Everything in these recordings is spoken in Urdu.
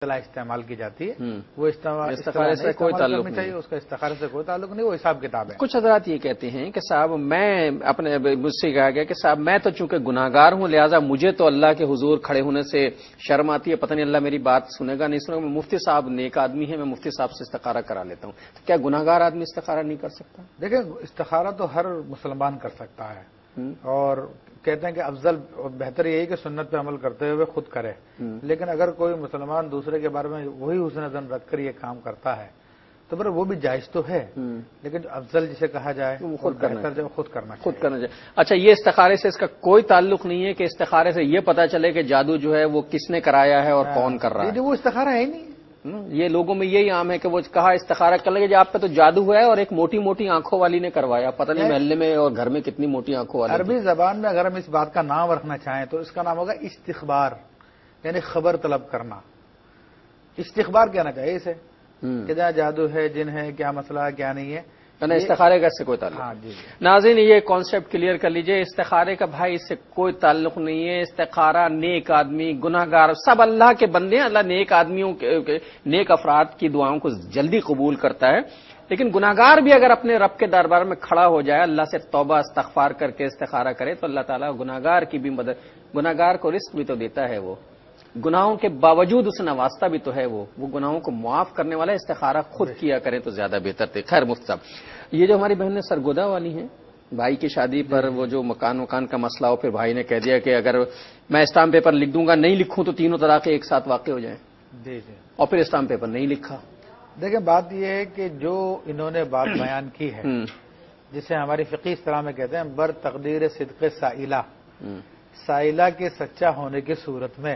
اصطلاح استعمال کی جاتی ہے وہ استخارے سے کوئی تعلق نہیں چاہیے، اس کا استخارے سے کوئی تعلق نہیں، وہ حساب کتاب ہے۔ کچھ حضرات یہ کہتے ہیں کہ صاحب میں اپنے مجھ سے کہا گیا کہ صاحب میں تو چونکہ گناہگار ہوں لہٰذا مجھے تو اللہ کے حضور کھڑے ہونے سے شرم آتی ہے، پتہ نہیں اللہ میری بات سنے گا نہیں سنے گا، مفتی صاحب نیک آدمی ہے، میں مفتی صاحب سے استخارہ کرا لیتا ہوں، تو کیا گناہگار آدمی استخارہ نہیں کر سکتا؟ دیکھیں استخارہ تو ہر مسلمان کر سکتا ہے، اور کہتے ہیں کہ افضل اور بہتر یہی کہ سنت پہ عمل کرتے ہوئے خود کرے، لیکن اگر کوئی مسلمان دوسرے کے بارے میں وہی حسن ظن رکھ کر یہ کام کرتا ہے تو پھر وہ بھی جائز تو ہے، لیکن جو افضل جسے کہا جائے خود بہتر جو خود کرنا چاہیے۔ اچھا یہ استخارے سے اس کا کوئی تعلق نہیں ہے کہ استخارے سے یہ پتا چلے کہ جادو جو ہے وہ کس نے کرایا ہے اور کون کر رہا ہے؟ وہ استخارہ ہے ہی نہیں۔ یہ لوگوں میں یہی عام ہے کہ وہ کہا استخارہ کر لگے جی آپ پہ تو جادو ہے اور ایک موٹی موٹی آنکھوں والی نے کروایا، پتہ نہیں محلے میں اور گھر میں کتنی موٹی آنکھوں والی۔ عربی زبان میں اگر ہم اس بات کا نام رکھنا چاہیں تو اس کا نام ہوگا استخبار، یعنی خبر طلب کرنا۔ استخبار کہنا چاہیے اسے کہ جہاں جادو ہے، جن ہے، کیا مسئلہ ہے کیا نہیں ہے، استخارے کا اس سے کوئی تعلق نہیں۔ ناظرین یہ کانسیپٹ کلیئر کر لیجئے، استخارے کا بھائی اس سے کوئی تعلق نہیں ہے۔ استخارہ نیک آدمی گناہگار سب اللہ کے بندے ہیں، اللہ نیک آدمیوں نیک افراد کی دعاؤں کو جلدی قبول کرتا ہے، لیکن گناہگار بھی اگر اپنے رب کے دربار میں کھڑا ہو جائے، اللہ سے توبہ استغفار کر کے استخارہ کرے تو اللہ تعالیٰ گناہگار کی بھی مدد، گناہگار کو رزق بھی تو دیتا ہے، وہ گناہوں کے باوجود اسے نوازتا بھی تو ہے، وہ گناہوں کو معاف کرنے والا۔ استخارہ خود کیا کریں تو زیادہ بہتر تھے۔ خیر مفتی صاحب، یہ جو ہماری بہن نے سرگودا والی ہیں، بھائی کی شادی پر وہ جو مکان کا مسئلہ ہو، پھر بھائی نے کہہ دیا کہ اگر میں اسٹامپ پیپر لکھ دوں گا نہیں لکھوں تو تینوں طلاقیں ایک ساتھ واقع ہو جائیں، اور پھر اسٹامپ پیپر نہیں لکھا۔ دیکھیں بات یہ ہے کہ جو انہوں نے بات بیان کی ہے، جسے ہماری فقہی اصطلاح میں کہتے ہیں بر تقدیر صدق سائلہ، سائلہ کے سچا ہونے کی صورت میں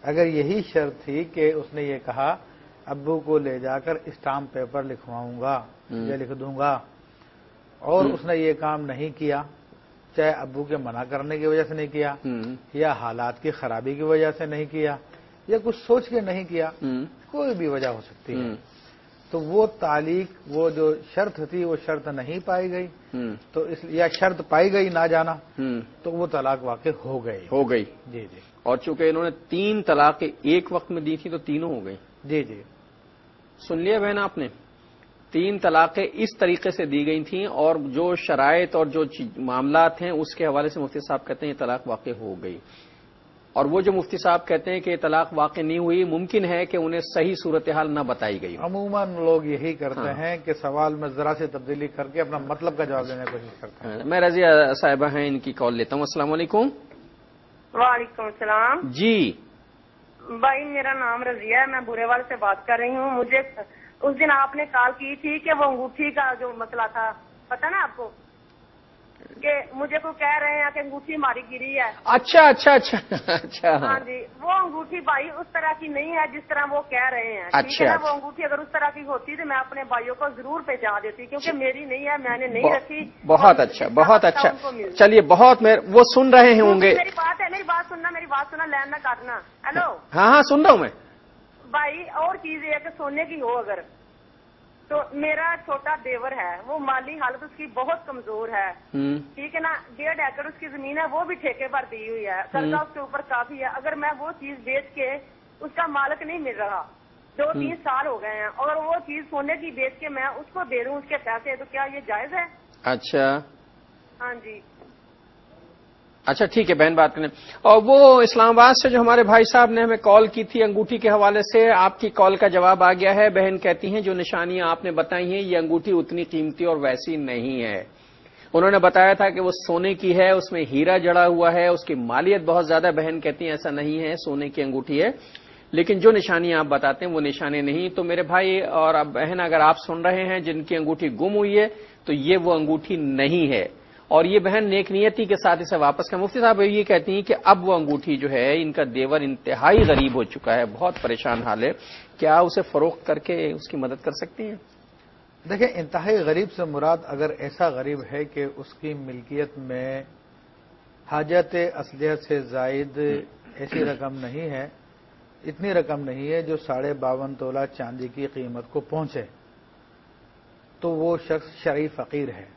اگر یہی شرط تھی کہ اس نے یہ کہا ابو کو لے جا کر اسٹامپ پیپر لکھواؤں گا یا لکھ دوں گا، اور اس نے یہ کام نہیں کیا، چاہے ابو کے منع کرنے کی وجہ سے نہیں کیا، یا حالات کی خرابی کی وجہ سے نہیں کیا، یا کچھ سوچ کے نہیں کیا، کوئی بھی وجہ ہو سکتی ہے، تو وہ تعلیق وہ جو شرط تھی وہ شرط نہیں پائی گئی، تو یا شرط پائی گئی نہ جانا، تو وہ طلاق واقع ہو گئی۔ جی جی، اور چونکہ انہوں نے 3 طلاقیں ایک وقت میں دی تھی تو تینوں ہو گئی۔ جی جی، سن لیا بہن آپ نے، 3 طلاقیں اس طریقے سے دی گئی تھیں، اور جو شرائط اور جو معاملات ہیں اس کے حوالے سے مفتی صاحب کہتے ہیں یہ طلاق واقع ہو گئی، اور وہ جو مفتی صاحب کہتے ہیں کہ یہ طلاق واقع نہیں ہوئی، ممکن ہے کہ انہیں صحیح صورتحال نہ بتائی گئی۔ عموماً لوگ یہی کرتے ہیں کہ سوال میں ذرا سی تبدیلی کر کے اپنا مطلب کا جواب دینے کی کوشش کرتے ہیں۔ میں رضیہ صاحبہ ہیں، ان کی کال لیتا ہوں۔ السلام علیکم۔ وعلیکم السلام جی بھائی، میرا نام رضیہ ہے، میں برے والے سے بات کر رہی ہوں۔ مجھے اس دن آپ نے کال کی تھی کہ وہ انگوٹھی کا جو مسئلہ تھا، پتا نا آپ کو، کہ مجھے کو کہہ رہے ہیں کہ انگوٹھی ہماری گری ہے۔ اچھا اچھا اچھا اچھا، ہاں جی، وہ انگوٹھی بھائی اس طرح کی نہیں ہے جس طرح وہ کہہ رہے ہیں، ٹھیک اچھا، ہے نا؟ وہ انگوٹھی اگر اس طرح کی ہوتی تو میں اپنے بھائیوں کو ضرور پہچان دیتی، کیونکہ میری نہیں ہے، میں نے نہیں رکھی۔ بہت اچھا بہت اچھا، چلیے بہت وہ سن رہے ہوں گے۔ میری بات سننا لین نہ کاٹنا۔ ہیلو، ہاں ہاں سن رہا ہوں میں بھائی۔ اور چیز یہ ہے کہ سونے کی ہو اگر، تو میرا چھوٹا دیور ہے، وہ مالی حالت اس کی بہت کمزور ہے، ٹھیک ہے نا؟ 1.5 ایکڑ اس کی زمین ہے، وہ بھی ٹھیکے پر دی ہوئی ہے، قرضہ اس کے اوپر کافی ہے۔ اگر میں وہ چیز بیچ کے، اس کا مالک نہیں مل رہا، 2-3 سال ہو گئے ہیں، اور وہ چیز سونے کی بیچ کے میں اس کو دے رہا ہوں اس کے پیسے، تو کیا یہ جائز ہے؟ اچھا ہاں جی، اچھا ٹھیک ہے بہن بات کریں۔ اور وہ اسلام آباد سے جو ہمارے بھائی صاحب نے ہمیں کال کی تھی انگوٹھی کے حوالے سے، آپ کی کال کا جواب آ گیا ہے۔ بہن کہتی ہیں جو نشانیاں آپ نے بتائی ہیں یہ انگوٹھی اتنی قیمتی اور ویسی نہیں ہے۔ انہوں نے بتایا تھا کہ وہ سونے کی ہے، اس میں ہیرا جڑا ہوا ہے، اس کی مالیت بہت زیادہ۔ بہن کہتی ہیں ایسا نہیں ہے، سونے کی انگوٹھی ہے، لیکن جو نشانیاں آپ بتاتے ہیں وہ نشانے نہیں۔ تو میرے بھائی اور اب بہن اگر آپ سن رہے ہیں جن کی انگوٹھی گم ہوئی ہے تو یہ وہ انگوٹھی نہیں ہے، اور یہ بہن نیک نیتی کے ساتھ اسے واپس کا۔ مفتی صاحب یہ کہتی ہیں کہ اب وہ انگوٹھی جو ہے ان کا دیور انتہائی غریب ہو چکا ہے، بہت پریشان حال ہے، کیا اسے فروخت کر کے اس کی مدد کر سکتی ہیں؟ دیکھیں انتہائی غریب سے مراد اگر ایسا غریب ہے کہ اس کی ملکیت میں حاجت اصلیت سے زائد ایسی رقم نہیں ہے، اتنی رقم نہیں ہے جو 52.5 تولہ چاندی کی قیمت کو پہنچے، تو وہ شخص شرعی فقیر ہے۔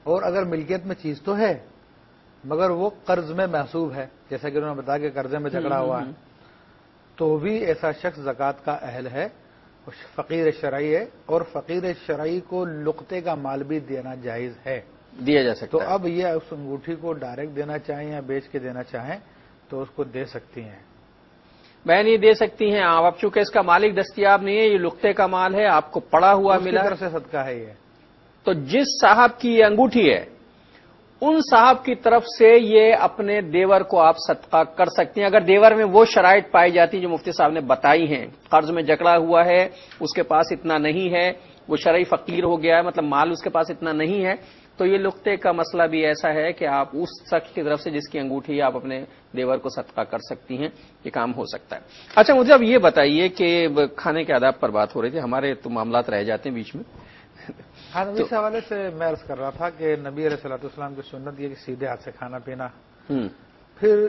اور اگر ملکیت میں چیز تو ہے مگر وہ قرض میں محسوب ہے، جیسا کہ انہوں نے بتایا کہ قرضے میں جھگڑا ہوا ہے، تو بھی ایسا شخص زکوٰۃ کا اہل ہے، فقیر شرعی ہے، اور فقیر شرعی کو لقطے کا مال بھی دینا جائز ہے، دیا جا سکتا تو ہے۔ اب یہ اس انگوٹھی کو ڈائریکٹ دینا چاہیں یا بیچ کے دینا چاہیں تو اس کو دے سکتی ہیں۔ بہن یہ دے سکتی ہیں آپ، اب چونکہ اس کا مالک دستیاب نہیں ہے، یہ لقطے کا مال ہے، آپ کو پڑا ہوا ملا، اس کی طرف سے صدقہ ہے یہ۔ تو جس صاحب کی یہ انگوٹھی ہے ان صاحب کی طرف سے یہ اپنے دیور کو آپ صدقہ کر سکتی ہیں، اگر دیور میں وہ شرائط پائی جاتی جو مفتی صاحب نے بتائی ہیں، قرض میں جکڑا ہوا ہے، اس کے پاس اتنا نہیں ہے، وہ شرعی فقیر ہو گیا ہے، مطلب مال اس کے پاس اتنا نہیں ہے، تو یہ لقطے کا مسئلہ بھی ایسا ہے کہ آپ اس شخص کی طرف سے جس کی انگوٹھی آپ اپنے دیور کو صدقہ کر سکتی ہیں، یہ کام ہو سکتا ہے۔ اچھا مجھے اب یہ بتائیے کہ کھانے کے آداب پر بات ہو رہی تھی، ہمارے تو معاملات رہ جاتے ہیں بیچ میں۔ ہاں، اس حوالے سے میں عرض کر رہا تھا کہ نبی علیہ الصلوۃ والسلام کی سنت یہ کہ سیدھے ہاتھ سے کھانا پینا۔ پھر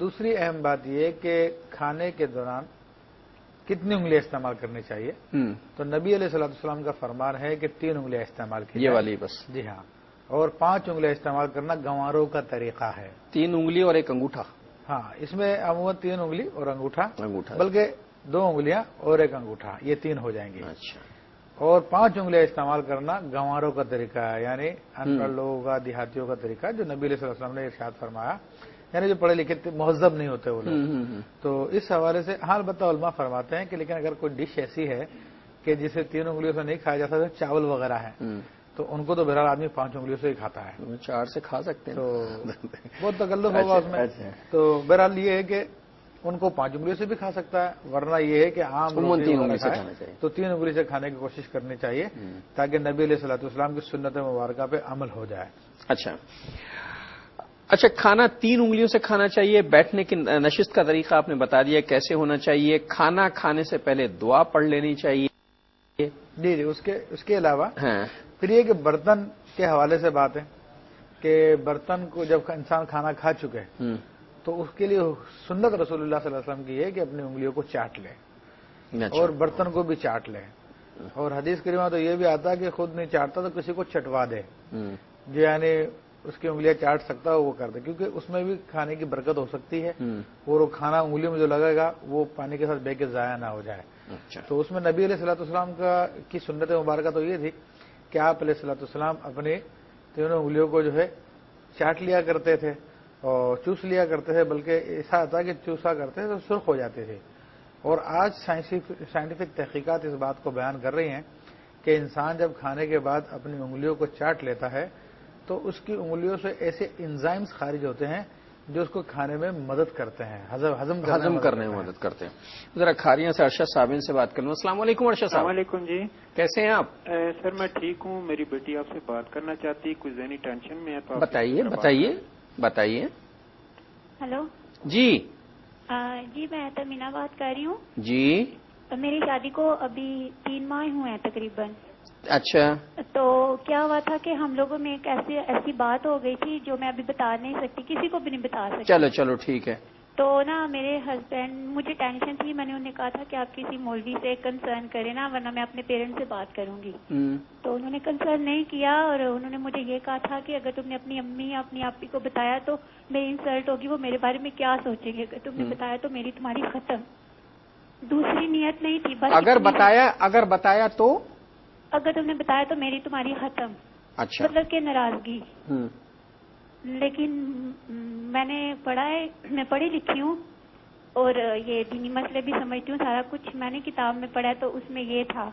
دوسری اہم بات یہ کہ کھانے کے دوران کتنی انگلیاں استعمال کرنی چاہیے، تو نبی علیہ الصلوۃ والسلام کا فرمان ہے کہ 3 انگلیاں استعمال کی یہ والی بس، جی ہاں، اور 5 انگلیاں استعمال کرنا گنواروں کا طریقہ ہے۔ 3 انگلی اور 1 انگوٹھا۔ ہاں، اس میں عموماً 3 انگلی اور انگوٹھا، بلکہ 2 انگلیاں اور 1 انگوٹھا، یہ 3 ہو جائیں گی۔ اچھا، اور 5 انگلیاں استعمال کرنا گنواروں کا طریقہ ہے، یعنی ان پڑھ لوگوں کا، دیہاتیوں کا طریقہ ہے، جو نبی علیہ الصلوۃ والسلام نے ارشاد فرمایا، یعنی جو پڑھے لکھے مہذب نہیں ہوتے وہ لوگ۔ تو اس حوالے سے ہاں البتہ علماء فرماتے ہیں کہ لیکن اگر کوئی ڈش ایسی ہے کہ جسے 3 انگلیوں سے نہیں کھایا جا سکتا، چاول وغیرہ ہے، تو ان کو تو بہرحال آدمی 5 انگلیوں سے ہی کھاتا ہے، 4 سے کھا سکتے ہیں، تو بہت تکلف ہوگا اس میں۔ تو بہرحال یہ ہے کہ ان کو 5 انگلیوں سے بھی کھا سکتا ہے، ورنہ یہ ہے کہ عام 3 انگلی سے کھانا چاہیے، تو 3 انگلی سے کھانے کی کوشش کرنی چاہیے تاکہ نبی علیہ الصلوۃ والسلام کی سنت مبارکہ پہ عمل ہو جائے۔ اچھا کھانا 3 انگلیوں سے کھانا چاہیے، بیٹھنے کی نشست کا طریقہ آپ نے بتا دیا کیسے ہونا چاہیے، کھانا کھانے سے پہلے دعا پڑھ لینی چاہیے۔ جی، اس کے علاوہ پھر یہ کہ برتن کے حوالے سے بات ہے کہ برتن کو جب انسان کھانا کھا چکے تو اس کے لیے سنت رسول اللہ صلی اللہ علیہ وسلم کی ہے کہ اپنی انگلیوں کو چاٹ لے اور برتن کو بھی چاٹ لے، اور حدیث کریمہ تو یہ بھی آتا ہے کہ خود نہیں چاٹتا تو کسی کو چٹوا دے، جو یعنی اس کی انگلیاں چاٹ سکتا ہو وہ کر دے، کیونکہ اس میں بھی کھانے کی برکت ہو سکتی ہے، اور وہ کھانا انگلیوں میں جو لگے گا وہ پانی کے ساتھ بہ کے ضائع نہ ہو جائے۔ تو اس میں نبی علیہ الصلوۃ والسلام کی سنت مبارکہ تو یہ تھی کہ آپ علیہ الصلوۃ والسلام اپنی 3 انگلیوں کو جو ہے چاٹ لیا کرتے تھے اور چوس لیا کرتے تھے، بلکہ ایسا تھا کہ چوسا کرتے تھے تو سرخ ہو جاتے تھے۔ اور آج سائنٹیفک تحقیقات اس بات کو بیان کر رہی ہیں کہ انسان جب کھانے کے بعد اپنی انگلیوں کو چاٹ لیتا ہے تو اس کی انگلیوں سے ایسے انزائمز خارج ہوتے ہیں جو اس کو کھانے میں مدد کرتے ہیں، ہضم کرنے میں مدد کرتے ہیں۔ ذرا کھاریاں سے ارشد صاحب سے بات کر لوں۔ السلام علیکم ارشد صاحب۔ السلام علیکم جی، کیسے ہیں آپ؟ سر میں ٹھیک ہوں، میری بیٹی آپ سے بات کرنا چاہتی، کوئی ذہنی ٹینشن میں ہے تو بتائیے۔ ہلو جی جی، میں تمینا بات کر رہی ہوں جی۔ میری شادی کو ابھی 3 ماہ ہوئے ہیں تقریباً۔ اچھا، تو کیا ہوا تھا کہ ہم لوگوں میں ایک ایسی بات ہو گئی تھی جو میں ابھی بتا نہیں سکتی، کسی کو بھی نہیں بتا سکتی۔ چلو ٹھیک ہے۔ تو نا میرے ہسبینڈ، مجھے ٹینشن تھی، میں نے انہیں کہا تھا کہ آپ کسی مولوی سے کنسرن کریں نا، ورنہ میں اپنے پیرنٹس سے بات کروں گی۔ تو انہوں نے کنسرن نہیں کیا اور انہوں نے مجھے یہ کہا تھا کہ اگر تم نے اپنی امی یا اپنی آپی کو بتایا تو میری انسلٹ ہوگی، وہ میرے بارے میں کیا سوچیں گے، اگر تم نے بتایا تو میری تمہاری ختم۔ دوسری نیت نہیں تھی، بس اگر بتایا تو اگر تم نے بتایا تو میری تمہاری ختم، اچھا، مطلب کہ ناراضگی۔ لیکن میں نے پڑھا ہے، میں پڑھی لکھی ہوں اور یہ دینی مسئلے بھی سمجھتی ہوں، سارا کچھ میں نے کتاب میں پڑھا ہے، تو اس میں یہ تھا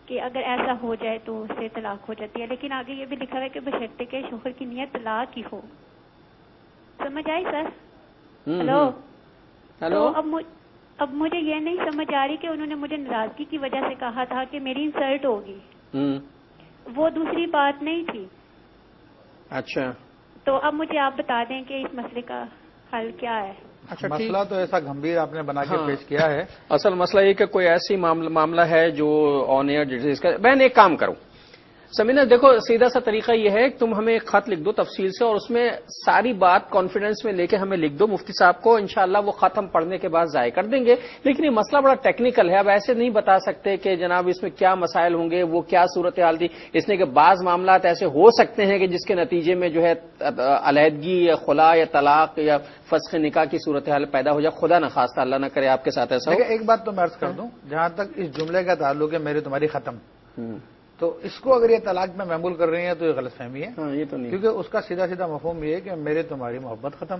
کہ اگر ایسا ہو جائے تو اس سے طلاق ہو جاتی ہے، لیکن آگے یہ بھی لکھا ہے کہ بشرطے کے شوہر کی نیت طلاق ہی ہو۔ سمجھ آئی سر؟ ہلو۔ تو اب مجھے یہ نہیں سمجھ آ رہی کہ انہوں نے مجھے ناراضگی کی وجہ سے کہا تھا کہ میری انسلٹ ہوگی، وہ دوسری بات نہیں تھی۔ اچھا، تو اب مجھے آپ بتا دیں کہ اس مسئلے کا حل کیا ہے؟ مسئلہ تو ایسا گمبھیر آپ نے بنا کے پیش کیا ہے۔ اصل مسئلہ یہ کہ کوئی ایسی معاملہ ہے جو آن ایئر بہن ایک کام کروں، سمینا دیکھو سیدھا سا طریقہ یہ ہے کہ تم ہمیں ایک خط لکھ دو تفصیل سے اور اس میں ساری بات کانفیڈنس میں لے کے ہمیں لکھ دو مفتی صاحب کو، انشاءاللہ وہ خط ہم پڑھنے کے بعد ضائع کر دیں گے. لیکن یہ مسئلہ بڑا ٹیکنیکل ہے، اب ایسے نہیں بتا سکتے کہ جناب اس میں کیا مسائل ہوں گے، وہ کیا صورتحال تھی. اس نے کہ بعض معاملات ایسے ہو سکتے ہیں کہ جس کے نتیجے میں جو ہے علیحدگی یا خلا یا طلاق یا فسخ نکاح کی صورتحال پیدا ہو جائے. خدا نخواستہ اللہ نہ کرے آپ کے ساتھ ایسا ہو. ایک بات تو میں عرض کر دوں، جہاں تک اس جملے کا تعلق ہے میری تمہاری ختم، تو اس کو اگر یہ طلاق میں محمول کر رہی ہیں تو یہ غلط فہمی ہے. یہ تو نہیں، کیونکہ اس کا سیدھا سیدھا مفہوم یہ ہے کہ میری تمہاری محبت ختم.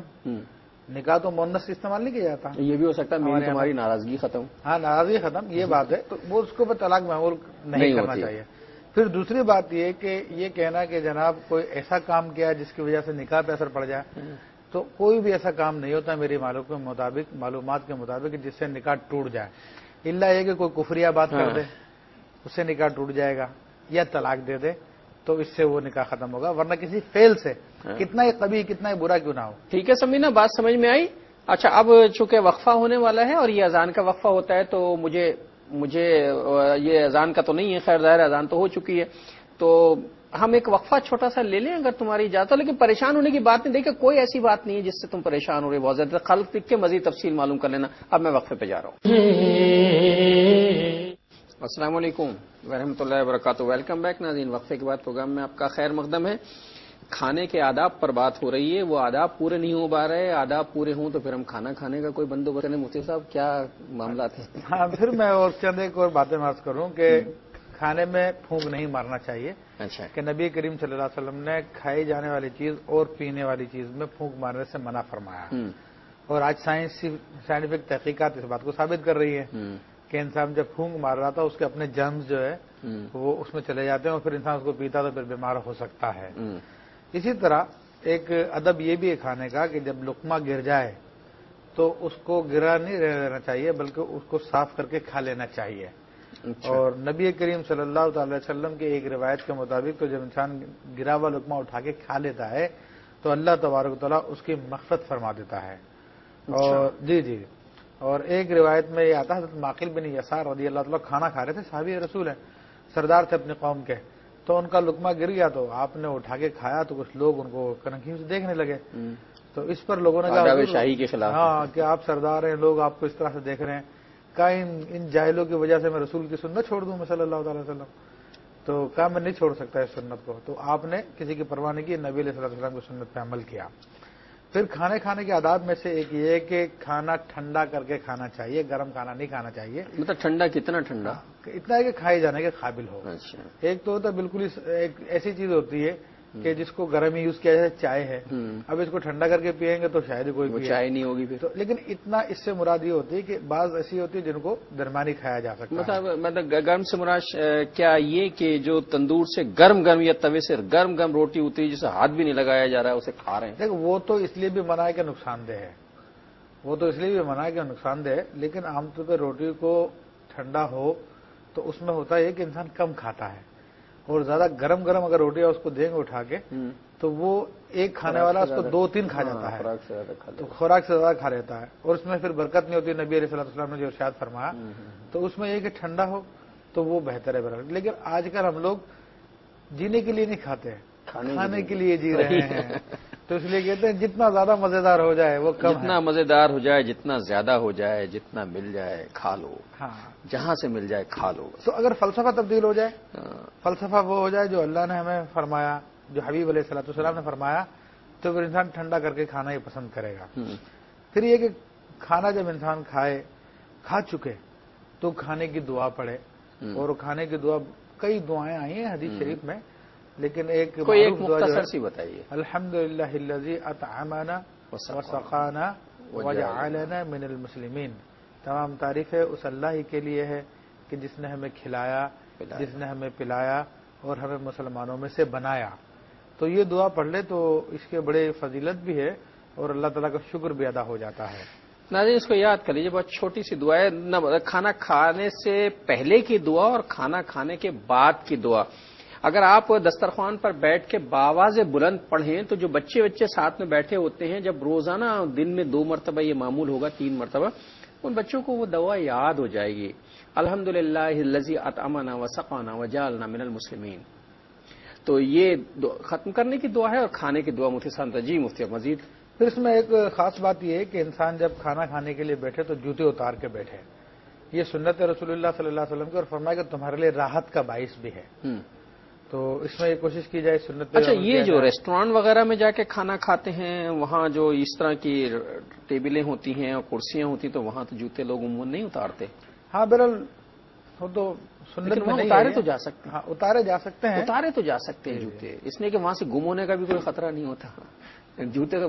نکاح تو مؤنث استعمال نہیں کیا جاتا. یہ بھی ہو سکتا ہے میری تمہاری ناراضگی ختم. ہاں ناراضگی ختم، یہ بات ہے، تو وہ اس کو طلاق محمول نہیں کرنا چاہیے. پھر دوسری بات یہ کہ یہ کہنا کہ جناب کوئی ایسا کام کیا جس کی وجہ سے نکاح پہ اثر پڑ جائے، تو کوئی بھی ایسا کام نہیں ہوتا میری معلومات کے مطابق جس سے نکاح ٹوٹ جائے، الا یہ کہ کوئی کفریہ بات کر دے اس سے نکاح ٹوٹ جائے گا، یا طلاق دے دے تو اس سے وہ نکاح ختم ہوگا، ورنہ کسی فعل سے کتنا ہی قبیح کتنا ہی برا کیوں نہ ہو. ٹھیک ہے سمینا، بات سمجھ میں آئی. اچھا اب چونکہ وقفہ ہونے والا ہے اور یہ اذان کا وقفہ ہوتا ہے تو مجھے یہ اذان کا تو نہیں ہے، خیر ظاہر اذان تو ہو چکی ہے، تو ہم ایک وقفہ چھوٹا سا لے لیں اگر تمہاری اجازت ہو. لیکن پریشان ہونے کی بات نہیں، دیکھیں کوئی ایسی بات نہیں ہے جس سے تم پریشان ہو رہے. بہت زیادہ خلق لکھ کے مزید تفصیل معلوم کر لینا. اب میں وقفے پہ جا رہا ہوں. السلام علیکم ورحمۃ اللہ وبرکاتہ. ویلکم بیک ناظرین. وقفے کے بعد پروگرام میں آپ کا خیر مقدم ہے. کھانے کے آداب پر بات ہو رہی ہے، وہ آداب پورے نہیں ہو پا رہے. آداب پورے ہوں تو پھر ہم کھانا کھانے کا کوئی بندوبست کریں. مفتی صاحب کیا معاملات ہیں؟ ہاں پھر میں اور چند ایک اور باتیں عرض کروں کہ کھانے میں پھونک نہیں مارنا چاہیے. اچھا، کہ نبی کریم صلی اللہ علیہ وسلم نے کھائی جانے والی چیز اور پینے والی چیز میں پھونک مارنے سے منع فرمایا. اور آج سائنٹیفک تحقیقات اس بات کو ثابت کر رہی ہے کہ انسان جب پھونک مار رہا تھا اس کے اپنے جرمز جو ہے وہ اس میں چلے جاتے ہیں اور پھر انسان اس کو پیتا تو پھر بیمار ہو سکتا ہے. اسی طرح ایک ادب یہ بھی ہے کھانے کا کہ جب لقمہ گر جائے تو اس کو گرا نہیں رہنے دینا چاہیے بلکہ اس کو صاف کر کے کھا لینا چاہیے. اور نبی کریم صلی اللہ تعالی وسلم کی ایک روایت کے مطابق تو جب انسان گرا ہوا لقمہ اٹھا کے کھا لیتا ہے تو اللہ تبارک و تعالیٰ اس کی مغفرت فرما دیتا ہے. اور جی اور ایک روایت میں یہ آتا ہے حضرت معقل بن یسار رضی اللہ تعالیٰ کھانا کھا رہے تھے، صحابی رسول ہیں، سردار تھے اپنی قوم کے، تو ان کا لقمہ گر گیا تو آپ نے اٹھا کے کھایا تو کچھ لوگ ان کو کنکھیوں سے دیکھنے لگے. تو اس پر لوگوں نے کہا شاہی کے خلاف، ہاں کہ آپ سردار ہیں، لوگ آپ کو اس طرح سے دیکھ رہے ہیں، کہا ان جاہلوں کی وجہ سے میں رسول کی سنت چھوڑ دوں میں صلی اللہ تعالی وسلم. تو کہا میں نہیں چھوڑ سکتا اس سنت کو. تو آپ نے کسی کی پرواہ نہیں کی، نبی علیہ الصلوۃ والسلام کی سنت پہ عمل کیا. پھر کھانے کے آداب میں سے ایک یہ ہے کہ کھانا ٹھنڈا کر کے کھانا چاہیے، گرم کھانا نہیں کھانا چاہیے. مطلب ٹھنڈا کتنا ٹھنڈا؟ اتنا ہے کہ کھائے جانے کے قابل ہو. اچھا. ایک تو ہوتا ہے بالکل ایک ایسی چیز ہوتی ہے کہ جس کو گرم ہی یوز کیا جائے، چائے ہے، اب اس کو ٹھنڈا کر کے پیئیں گے تو شاید ہی کوئی چائے نہیں ہوگی پھر. لیکن اتنا اس سے مراد یہ ہوتی ہے کہ بعض ایسی ہوتی ہے جن کو درمیانی کھایا جا سکتا ہے. مطلب گرم سے مراد کیا یہ کہ جو تندور سے گرم یا توے سے گرم روٹی ہوتی ہے جسے ہاتھ بھی نہیں لگایا جا رہا ہے اسے کھا رہے ہیں؟ دیکھ وہ تو اس لیے بھی منع ہے کہ نقصان دہ ہے، وہ تو اس لیے بھی منع ہے کہ نقصان دہ ہے. لیکن عام طور پہ روٹی کو ٹھنڈا ہو تو اس میں ہوتا ہے کہ انسان کم کھاتا ہے، اور زیادہ گرم اگر روٹی اس کو دیں گے اٹھا کے تو وہ ایک کھانے والا اس کو 2-3 کھا جاتا ہے، تو خوراک سے زیادہ کھا لیتا ہے، اور اس میں پھر برکت نہیں ہوتی. نبی علیہ الصلوۃ والسلام نے جو ارشاد فرمایا تو اس میں یہ کہ ٹھنڈا ہو تو وہ بہتر ہے برکت. لیکن آج کل ہم لوگ جینے کے لیے نہیں کھاتے، کھانے کے لیے جی رہے ہیں. تو اس لیے کہتے ہیں جتنا زیادہ مزیدار ہو جائے وہ کم، جتنا مزیدار ہو جائے، جتنا زیادہ ہو جائے، جتنا مل جائے کھا لو. ہاں جہاں سے مل جائے کھا لو. تو اگر فلسفہ تبدیل ہو جائے، فلسفہ وہ ہو جائے جو اللہ نے ہمیں فرمایا، جو حبیب علیہ الصلوۃ والسلام نے فرمایا، تو پھر انسان ٹھنڈا کر کے کھانا ہی پسند کرے گا. پھر یہ کہ کھانا جب انسان کھا چکے تو کھانے کی دعا پڑھے. اور کھانے کی دعا کئی دعائیں آئی ہیں حدیث شریف میں، لیکن ایک مختصر سی بتائیے. الحمدللہ الذی اطعمنا وسقانا وجعلنا من المسلمین. تمام تعریفیں اس اللہ ہی کے لیے ہے کہ جس نے ہمیں کھلایا، جس نے ہمیں پلایا اور ہمیں مسلمانوں میں سے بنایا. تو یہ دعا پڑھ لے تو اس کے بڑے فضیلت بھی ہے اور اللہ تعالیٰ کا شکر بھی ادا ہو جاتا ہے. ناظرین اس کو یاد کر لیجیے، بہت چھوٹی سی دعا ہے. کھانا کھانے سے پہلے کی دعا اور کھانا کھانے کے بعد کی دعا. اگر آپ دسترخوان پر بیٹھ کے باواز بلند پڑھیں تو جو بچے ساتھ میں بیٹھے ہوتے ہیں، جب روزانہ دن میں 2 مرتبہ یہ معمول ہوگا، 3 مرتبہ، ان بچوں کو وہ دعا یاد ہو جائے گی. الحمدللہ الذی اطعمنا وسقانا وجعلنا من المسلمین. تو یہ ختم کرنے کی دعا ہے اور کھانے کی دعا مفتی صاحب جی مفتی مزید. پھر اس میں ایک خاص بات یہ ہے کہ انسان جب کھانا کھانے کے لیے بیٹھے تو جوتے اتار کے بیٹھے. یہ سنت رسول اللہ صلی اللہ علیہ وسلم کی، اور فرمایا کہ تمہارے لیے راحت کا باعث بھی ہے. تو اس میں یہ کوشش کی جائے سنت. اچھا، یہ جو ریسٹورینٹ وغیرہ میں جا کے کھانا کھاتے ہیں وہاں جو اس طرح کی ٹیبلیں ہوتی ہیں اور کرسیاں ہوتی ہیں تو وہاں تو جوتے لوگ عموماً نہیں اتارتے. ہاں بہرحال وہ تو سنت میں نہیں، اتارے تو جا سکتے ہیں. ہاں اتارے جا سکتے ہیں، اتارے تو جا سکتے ہیں جوتے، اس لیے کہ وہاں سے گم ہونے کا بھی کوئی خطرہ نہیں ہوتا. جوتے تو